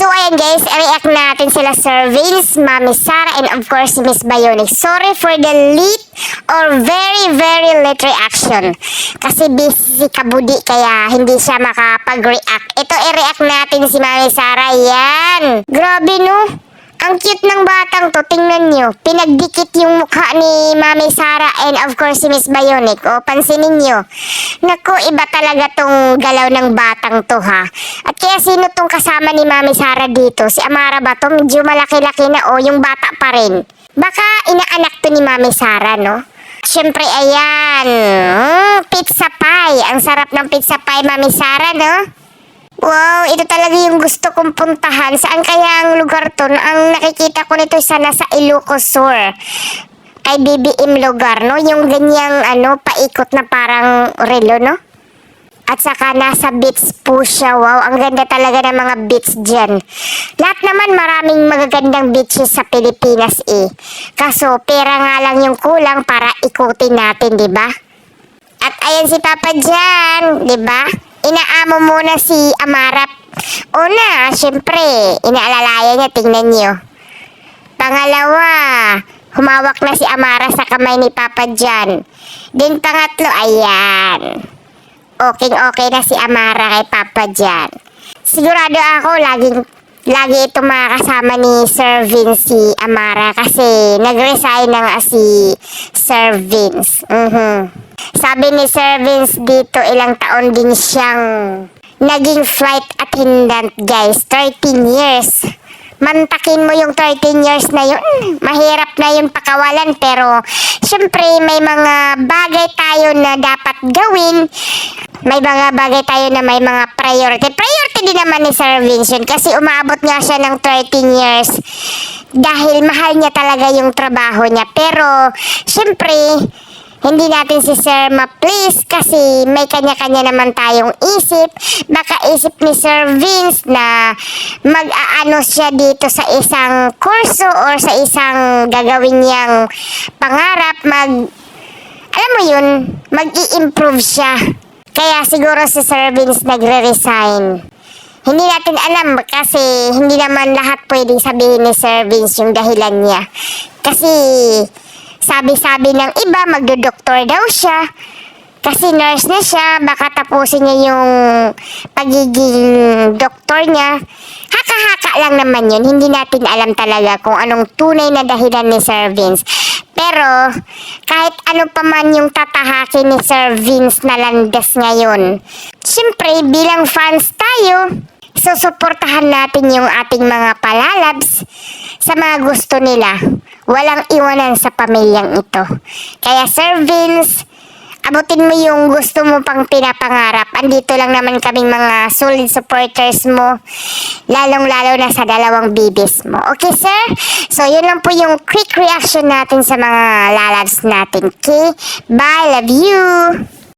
So ayan guys, i-react natin sila Sir Vince, Mami Sara, and of course si Miss Bionic. Sorry for the late or very late reaction. Kasi busy si Kabudi kaya hindi siya makapag-react. Ito i-react natin si Mami Sara. Yan. Grabe no. Ang cute ng batang to, tingnan nyo. Pinagdikit yung mukha ni Mami Sara and of course si Miss Bionic. O, pansinin nyo. Naku, iba talaga tong galaw ng batang to ha. At kaya sino tong kasama ni Mami Sara dito? Si Amara ba to? Medyo malaki-laki na o yung bata pa rin. Baka inaanak to ni Mami Sara, no? Siyempre, ayan. Pizza pie. Ang sarap ng pizza pie, Mami Sara, no? Wow, ito talaga yung gusto kong puntahan. Saan kaya ang lugar to? Ang nakikita ko nito sana sa Ilocos Sur. Kay BBM lugar, no? Yung ganyang, paikot na parang relo, no? At saka nasa beach po siya. Wow, ang ganda talaga ng mga beach dyan. Lahat naman maraming magagandang beaches sa Pilipinas eh. Kaso, pera nga lang yung kulang para ikutin natin, di ba? At ayan si Papa dyan, di ba? Inaamo muna si Amara. Una, syempre, inaalalaya niya, tingnan niyo. Pangalawa, humawak na si Amara sa kamay ni Papa dyan. Then pangatlo, ayan. Okay na si Amara kay Papa dyan. Sigurado ako, lagi itong makakasama ni Sir Vince si Amara kasi nag-resign na nga si Sir Vince. Sabi ni Sir Vince dito, ilang taon din siyang naging flight attendant, guys. 13 years. Mantakin mo yung 13 years na yun. Mahirap na yun pakawalan, pero syempre may mga bagay tayo na dapat gawin. May mga bagay tayo na may mga priority. Priority din naman ni Sir Vince yun kasi umabot nga siya ng 13 years dahil mahal niya talaga yung trabaho niya. Pero syempre hindi natin si Sir ma-please kasi may kanya-kanya naman tayong isip. Baka isip ni Sir Vince na mag-aano siya dito sa isang kurso or sa isang gagawin niyang pangarap. Alam mo yun, mag-i-improve siya. Kaya siguro si Sir Vince nagre-resign. Hindi natin alam kasi hindi naman lahat pwedeng sabihin ni Sir Vince yung dahilan niya. Kasi sabi-sabi ng iba, magdodoktor daw siya. Kasi nurse na siya, baka tapusin niya yung pagiging doktor niya. Haka-haka lang naman yun. Hindi natin alam talaga kung anong tunay na dahilan ni Sir Vince. Pero, kahit ano pa man yung tatahakin ni Sir Vince na landas ngayon, siyempre, bilang fans tayo, susuportahan natin yung ating mga palalabs sa mga gusto nila. Walang iwanan sa pamilyang ito. Kaya Sir Vince, abutin mo yung gusto mo pang pinapangarap. Andito lang naman kaming mga solid supporters mo. Lalong-lalo na sa dalawang bibis mo. Okay, sir? So, yun lang po yung quick reaction natin sa mga lalabs natin. Okay? Bye! Love you!